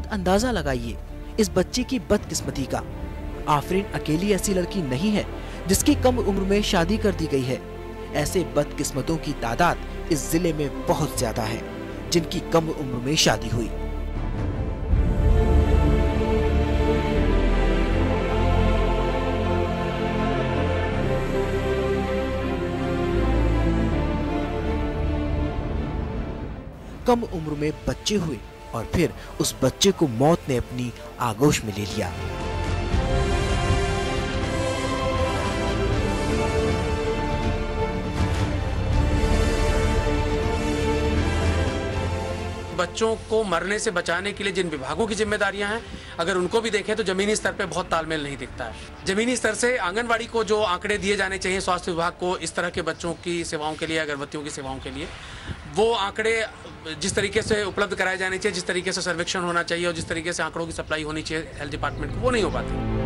अंदाजा लगाइए इस बच्चे की बदकिस्मती का। आफरीन अकेली ऐसी लड़की नहीं है जिसकी कम उम्र में शादी कर दी गई है। ऐसे बदकिस्मतों की तादाद इस जिले में बहुत ज्यादा है जिनकी कम उम्र में शादी हुई। कम उम्र में बच्चे हुए और फिर उस बच्चे को मौत ने अपनी आगोश में ले लिया। बच्चों को मरने से बचाने के लिए जिन विभागों की जिम्मेदारियां हैं, अगर उनको भी देखें तो जमीनी स्तर पे बहुत तालमेल नहीं दिखता है। जमीनी स्तर से आंगनवाड़ी को जो आंकड़े दिए जाने चाहिए स्वास्थ्य विभाग को इस तरह के बच्चों की सेवाओं के लिए, अगरबत्तियों की सेवाओं के लिए, वो आंकड़े जिस तरीके से उपलब्ध कराए जाने चाहिए, जिस तरीके से सर्वेक्षण होना चाहिए और जिस तरीके से आंकड़ों की सप्लाई होनी चाहिए हेल्थ डिपार्टमेंट को, वो नहीं हो पाती।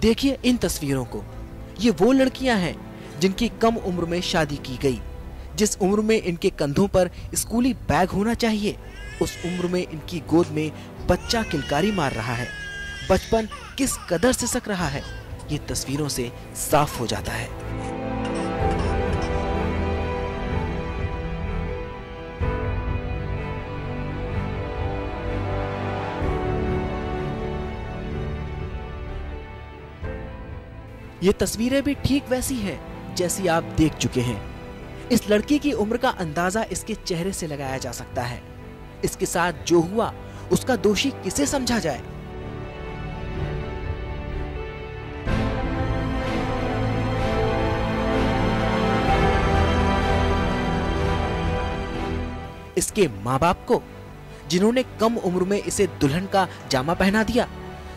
देखिए इन तस्वीरों को, ये वो लड़कियां हैं जिनकी कम उम्र में शादी की गई। जिस उम्र में इनके कंधों पर स्कूली बैग होना चाहिए, उस उम्र में इनकी गोद में बच्चा किलकारी मार रहा है। बचपन किस कदर सिसक रहा है, ये तस्वीरों से साफ हो जाता है। ये तस्वीरें भी ठीक वैसी हैं जैसी आप देख चुके हैं। इस लड़की की उम्र का अंदाजा इसके चेहरे से लगाया जा सकता है। इसके साथ जो हुआ उसका दोषी किसे समझा जाए? इसके माँ बाप को, जिन्होंने कम उम्र में इसे दुल्हन का जामा पहना दिया,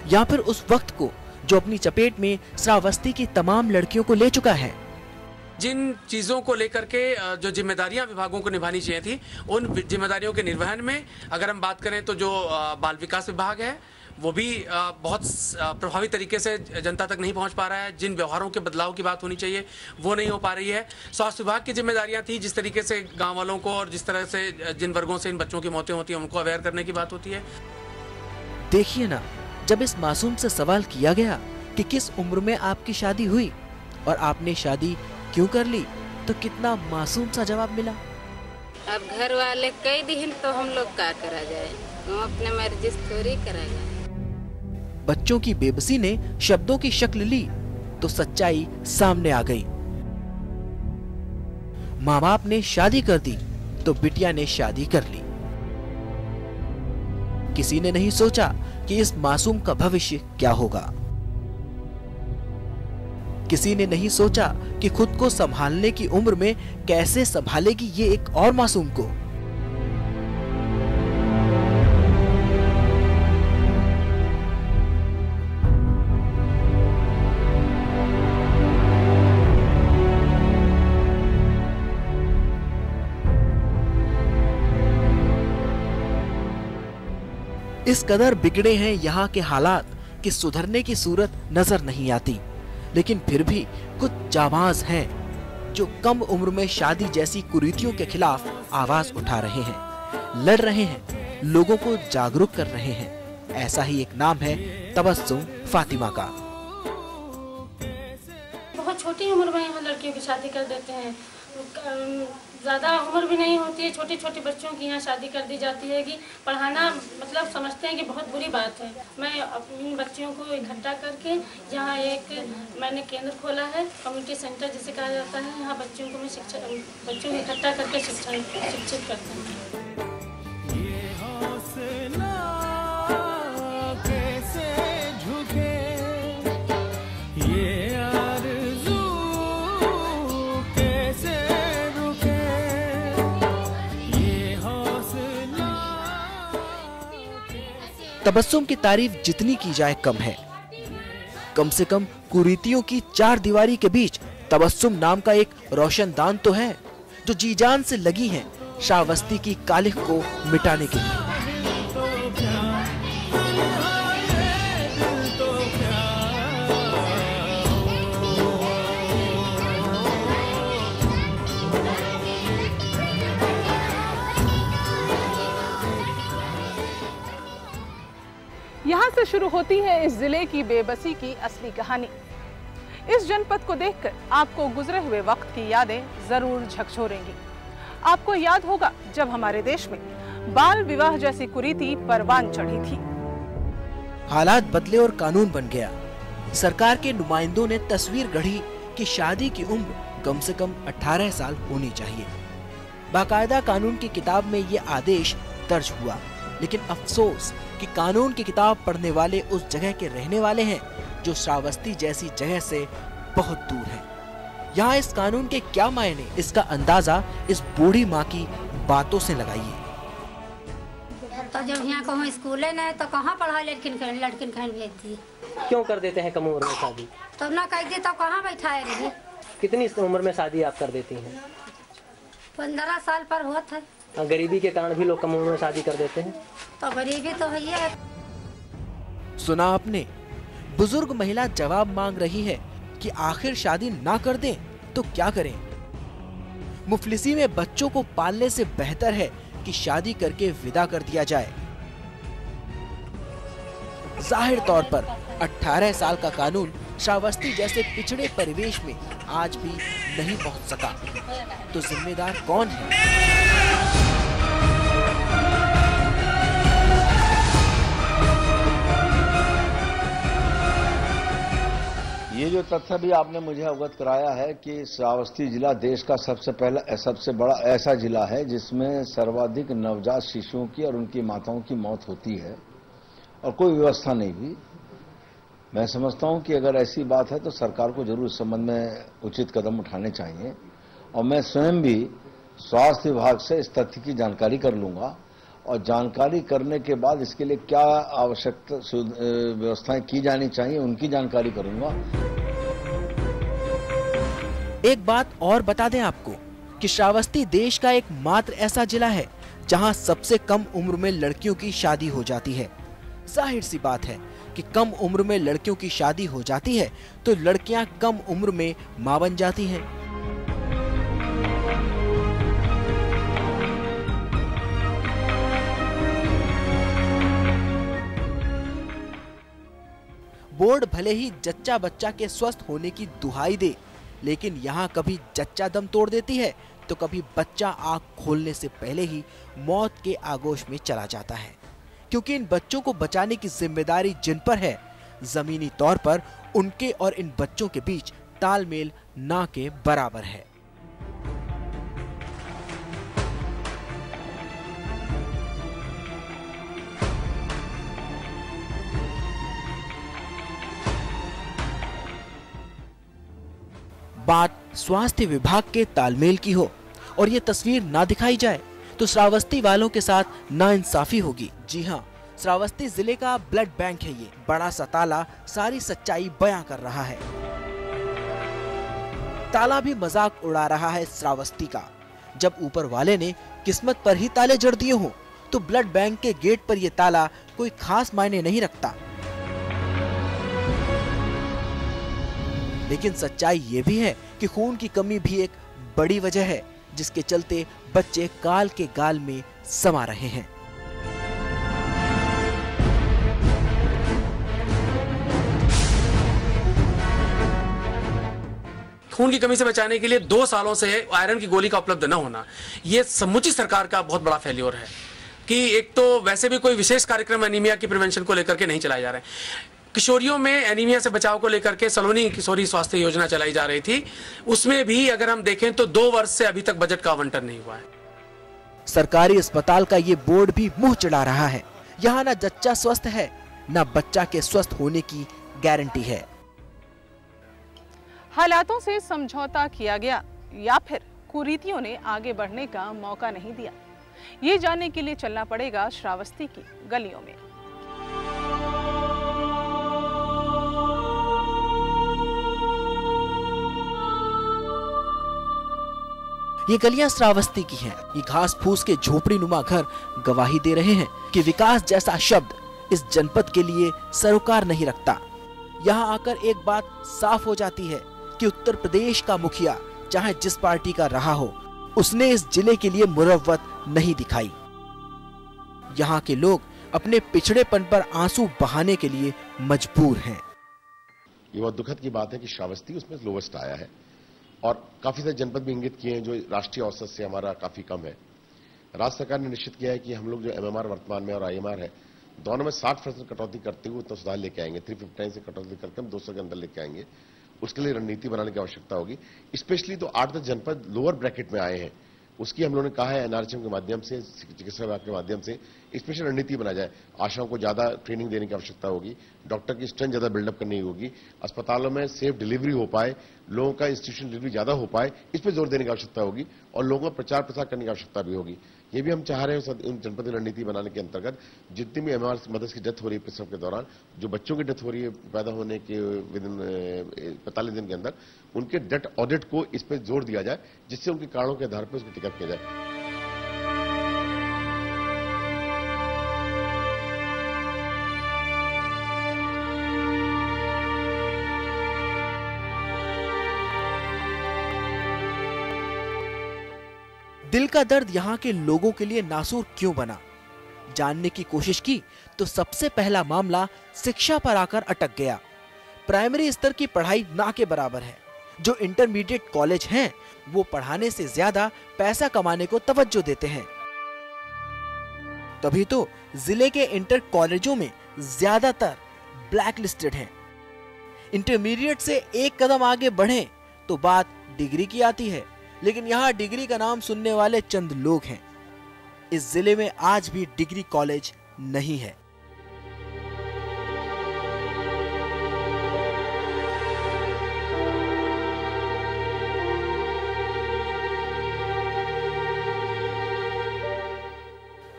या फिर उस वक्त को जो अपनी चपेट में श्रावस्ती की तमाम लड़कियों को ले चुका है। जिन चीज़ों को लेकर के जो जिम्मेदारियां विभागों को निभानी चाहिए थी, उन जिम्मेदारियों के निर्वहन में अगर हम बात करें तो जो बाल विकास विभाग है वो भी बहुत प्रभावी तरीके से जनता तक नहीं पहुंच पा रहा है। जिन व्यवहारों के बदलाव की बात होनी चाहिए वो नहीं हो पा रही है। स्वास्थ्य विभाग की जिम्मेदारियां थी, जिस तरीके से गाँव वालों को और जिस तरह से जिन वर्गों से इन बच्चों की मौतें होती हैं उनको अवेयर करने की बात होती है। देखिए ना, जब इस मासूम से सवाल किया गया कि किस उम्र में आपकी शादी हुई और आपने शादी क्यों कर ली, तो कितना मासूम सा जवाब मिला। अब घर वाले कई दिन तो हम लोग क्या करा जाए, हम अपने मर्जी से थोड़ी करेंगे। बच्चों की बेबसी ने शब्दों की शक्ल ली तो सच्चाई सामने आ गई। माँ बाप ने शादी कर दी तो बिटिया ने शादी कर ली। किसी ने नहीं सोचा कि इस मासूम का भविष्य क्या होगा। किसी ने नहीं सोचा कि खुद को संभालने की उम्र में कैसे संभालेगी ये एक और मासूम को। इस कदर बिगड़े हैं यहाँ के हालात कि सुधरने की सूरत नजर नहीं आती। लेकिन फिर भी कुछ जाबाज हैं जो कम उम्र में शादी जैसी कुरीतियों के खिलाफ आवाज उठा रहे हैं, लड़ रहे हैं, लोगों को जागरूक कर रहे हैं। ऐसा ही एक नाम है तबस्सुम फातिमा का। बहुत छोटी उम्र में यहाँ लड़कियों की शादी कर देते हैं। ज़्यादा उम्र भी नहीं होती है, छोटे छोटे बच्चों की यहाँ शादी कर दी जाती है कि पढ़ाना मतलब समझते हैं कि बहुत बुरी बात है। मैं अपनी बच्चियों को इकट्ठा करके यहाँ एक मैंने केंद्र खोला है, कम्युनिटी सेंटर जिसे कहा जाता है। यहाँ बच्चों को बच्चों को इकट्ठा करके शिक्षित करते हैं। तबस्सुम की तारीफ जितनी की जाए कम है। कम से कम कुरीतियों की चार दीवारी के बीच तबस्सुम नाम का एक रोशनदान तो है जो जी जान से लगी है श्रावस्ती की कालिख को मिटाने के लिए। से शुरू होती है इस जिले की बेबसी की असली कहानी। इस जनपद को देखकर आपको गुजरे हुए वक्त की यादें जरूर झकझोरेंगी। आपको याद होगा जब हमारे देश में बाल विवाह जैसी कुरीति परवान चढ़ी थी। हालात बदले और कानून बन गया। सरकार के नुमाइंदों ने तस्वीर गढ़ी कि शादी की उम्र कम से कम 18 साल होनी चाहिए। बाकायदा कानून की किताब में ये आदेश दर्ज हुआ, लेकिन अफसोस कि कानून की किताब पढ़ने वाले उस जगह के रहने वाले हैं जो श्रावस्ती जैसी जगह से बहुत दूर है। यहाँ इस कानून के क्या मायने, इसका अंदाजा इस बूढ़ी माँ की बातों से लगाइए। तो जब यहाँ कहूँ स्कूल नहीं तो कहाँ पढ़ाई लड़किन खैन भेजती। क्यों कर देते हैं कम उम्र में शादी? तो ना कह दी तो कहाँ बैठाए रही। कितनी उम्र में शादी आप कर देती हैं? 15 साल पर होता है। गरीबी के कारण भी लोग कम उम्र में शादी कर देते हैं। तो गरीबी तो है। सुना आपने, बुजुर्ग महिला जवाब मांग रही है कि आखिर शादी ना कर दें तो क्या करें। मुफलिसी में बच्चों को पालने से बेहतर है कि शादी करके विदा कर दिया जाए। जाहिर तौर पर 18 साल का कानून श्रावस्ती जैसे पिछड़े परिवेश में आज भी नहीं पहुंच सका, तो जिम्मेदार कौन है? ये जो तथ्य भी आपने मुझे अवगत कराया है कि श्रावस्ती जिला देश का सबसे बड़ा ऐसा जिला है जिसमें सर्वाधिक नवजात शिशुओं की और उनकी माताओं की मौत होती है और कोई व्यवस्था नहीं भी। मैं समझता हूं कि अगर ऐसी बात है तो सरकार को जरूर इस संबंध में उचित कदम उठाने चाहिए और मैं स्वयं भी स्वास्थ्य विभाग से इस तथ्य की जानकारी कर लूंगा और जानकारी करने के बाद इसके लिए क्या आवश्यक व्यवस्थाएं की जानी चाहिए उनकी जानकारी करूंगा। एक बात और बता दें आपको कि श्रावस्ती देश का एकमात्र ऐसा जिला है जहां सबसे कम उम्र में लड़कियों की शादी हो जाती है। जाहिर सी बात है कि कम उम्र में लड़कियों की शादी हो जाती है तो लड़कियां कम उम्र में मां बन जाती हैं। बोर्ड भले ही जच्चा बच्चा के स्वस्थ होने की दुहाई दे, लेकिन यहाँ कभी जच्चा दम तोड़ देती है तो कभी बच्चा आँख खोलने से पहले ही मौत के आगोश में चला जाता है, क्योंकि इन बच्चों को बचाने की जिम्मेदारी जिन पर है, जमीनी तौर पर उनके और इन बच्चों के बीच तालमेल ना के बराबर है। बात स्वास्थ्य विभाग के तालमेल की हो और ये तस्वीर ना दिखाई जाए तो श्रावस्ती वालों के साथ नाइंसाफी होगी। जी हाँ, श्रावस्ती जिले का ब्लड बैंक है ये। बड़ा सा ताला सारी सच्चाई बयां कर रहा है। ताला भी मजाक उड़ा रहा है श्रावस्ती का। जब ऊपर वाले ने किस्मत पर ही ताले जड़ दिए हों तो ब्लड बैंक के गेट पर ये ताला कोई खास मायने नहीं रखता। लेकिन सच्चाई ये भी है कि खून की कमी भी एक बड़ी वजह है जिसके चलते बच्चे काल के गाल में समा रहे हैं। खून की कमी से बचाने के लिए 2 सालों से आयरन की गोली का उपलब्ध न होना, ये समूची सरकार का बहुत बड़ा फेल्योर है कि एक तो वैसे भी कोई विशेष कार्यक्रम एनीमिया की प्रिवेंशन को लेकर के नहीं चलाए जा रहे हैं। किशोरियों में एनीमिया से बचाव को लेकर के सलोनी किशोरी स्वास्थ्य योजना चलाई जा रही थी, उसमें भी अगर हम देखें तो 2 वर्ष से अभी तक बजट का आवंटन नहीं हुआ है। सरकारी अस्पताल का ये बोर्ड भी मुंह चढ़ा रहा है। यहाँ न जच्चा स्वस्थ है न बच्चा के स्वस्थ होने की गारंटी है। हालातों से समझौता किया गया या फिर कुरीतियों ने आगे बढ़ने का मौका नहीं दिया, ये जानने के लिए चलना पड़ेगा श्रावस्ती की गलियों में। ये गलियां श्रावस्ती की हैं। ये घास फूस के झोपड़ी नुमा घर गवाही दे रहे हैं कि विकास जैसा शब्द इस जनपद के लिए सरोकार नहीं रखता। यहाँ आकर एक बात साफ हो जाती है कि उत्तर प्रदेश का मुखिया चाहे जिस पार्टी का रहा हो, उसने इस जिले के लिए मुरव्वत नहीं दिखाई। यहाँ के लोग अपने पिछड़ेपन पर आंसू बहाने के लिए मजबूर हैं। ये बहुत दुखद की बात है कि श्रावस्ती उसमें लोवेस्ट आया है और काफी सारे जनपद भी इंगित किए हैं जो राष्ट्रीय औसत से हमारा काफी कम है। राज्य सरकार ने निश्चित किया है कि हम लोग जो एमएमआर वर्तमान में और आईएमआर है दोनों में 60% कटौती करते हुए तो सुधार लेके आएंगे। 359 से कटौती करके हम 200 के अंदर लेके आएंगे। उसके लिए रणनीति बनाने की आवश्यकता होगी। स्पेशली तो 8-10 जनपद लोअर ब्रैकेट में आए हैं, उसकी हम लोगों ने कहा है एनआरएचएम के माध्यम से, चिकित्सा विभाग के माध्यम से स्पेशल रणनीति बनाई जाए। आशाओं को ज्यादा ट्रेनिंग देने की आवश्यकता होगी, डॉक्टर की स्ट्रेंथ ज्यादा बिल्डअप करनी होगी, अस्पतालों में सेफ डिलीवरी हो पाए, लोगों का इंस्टीट्यूशन डिलीवरी ज्यादा हो पाए, इस पर जोर देने की आवश्यकता होगी और लोगों का प्रचार प्रसार करने की आवश्यकता भी होगी। ये भी हम चाह रहे हैं इन जनपद रणनीति बनाने के अंतर्गत जितनी भी एमआर मदर्स की डेथ हो रही है प्रसव के दौरान, जो बच्चों की डेथ हो रही है पैदा होने के विद इन 45 दिन के अंदर, उनके डेथ ऑडिट को इस पर जोर दिया जाए जिससे उनके कारणों के आधार पर उसको टिकट किया जाए। दिल का दर्द यहाँ के लोगों के लिए नासूर क्यों बना, जानने की कोशिश की तो सबसे पहला मामला शिक्षा पर आकर अटक गया। प्राइमरी स्तर की पढ़ाई ना के बराबर है। जो इंटरमीडिएट कॉलेज हैं, वो पढ़ाने से ज्यादा पैसा कमाने को तवज्जो देते हैं। तभी तो जिले के इंटर कॉलेजों में ज्यादातर ब्लैक लिस्टेड हैं। इंटरमीडिएट से एक कदम आगे बढ़े तो बात डिग्री की आती है, लेकिन यहाँ डिग्री का नाम सुनने वाले चंद लोग हैं। इस जिले में आज भी डिग्री कॉलेज नहीं है।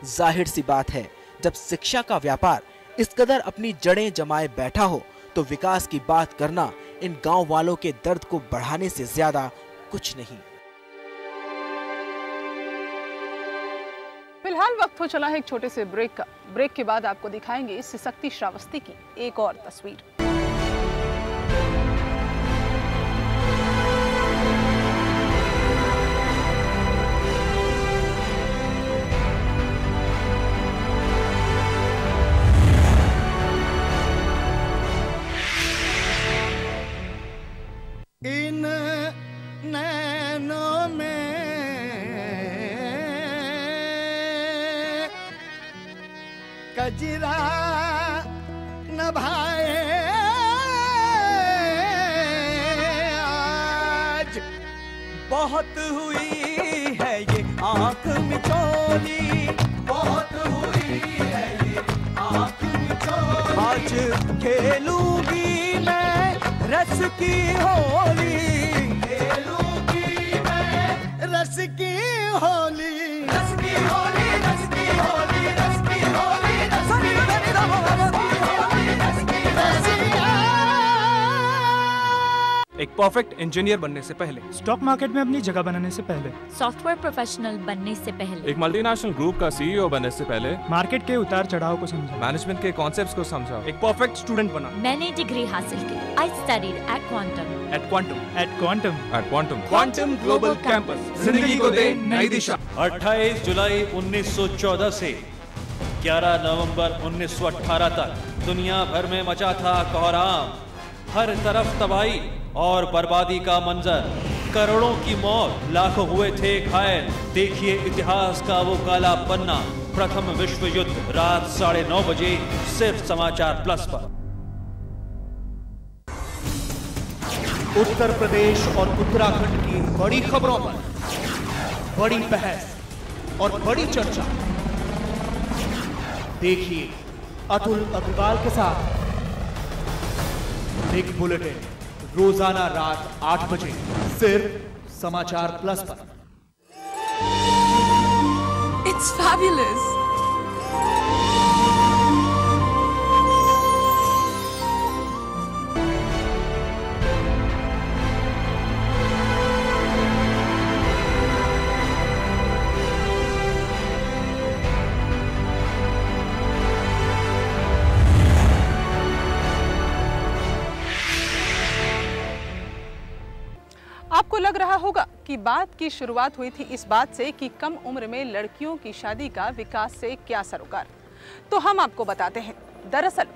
जाहिर सी बात है, जब शिक्षा का व्यापार इस कदर अपनी जड़ें जमाए बैठा हो तो विकास की बात करना इन गांव वालों के दर्द को बढ़ाने से ज्यादा कुछ नहीं। फिलहाल वक्त हो चला है एक छोटे से ब्रेक का। ब्रेक के बाद आपको दिखाएंगे इस सिसकती श्रावस्ती की एक और तस्वीर। इन नैनों में कजरा न भाए आज, बहुत हुई है ये आंख मिचोली, बहुत हुई है ये आंख मिचोली। आज खेलूंगी मैं रस की होली, खेलूंगी मैं रस की होली, रस की होली, रस की होली, रस की होली। एक परफेक्ट इंजीनियर बनने से पहले, स्टॉक मार्केट में अपनी जगह बनाने से पहले, सॉफ्टवेयर प्रोफेशनल बनने से पहले, एक मल्टीनेशनल ग्रुप का सीईओ बनने से पहले, मार्केट के उतार चढ़ाव को समझा, मैनेजमेंट के कॉन्सेप्ट्स को समझा, एक परफेक्ट स्टूडेंट बना। मैंने डिग्री हासिल की। I studied at Quantum, at Quantum, at Quantum, at Quantum, Quantum Global Campus जिंदगी को दे नई दिशा। 28 जुलाई 1914 से 11 नवंबर 1918 तक दुनिया भर में मचा था कोहराम। हर तरफ तबाही और बर्बादी का मंजर, करोड़ों की मौत, लाखों हुए थे घायल। देखिए इतिहास का वो काला पन्ना। प्रथम विश्व युद्ध रात 9:30 बजे सिर्फ समाचार प्लस पर। उत्तर प्रदेश और उत्तराखंड की बड़ी खबरों पर बड़ी बहस और बड़ी चर्चा। देखिए अतुल अग्रवाल के साथ बिग बुलेटिन रोजाना रात 8 बजे सिर्फ समाचार प्लस पर। It's fabulous. आपको लग रहा होगा कि बात की शुरुआत हुई थी इस बात से कि कम उम्र में लड़कियों की शादी का विकास से क्या सरोकार। तो हम आपको बताते हैं, दरअसल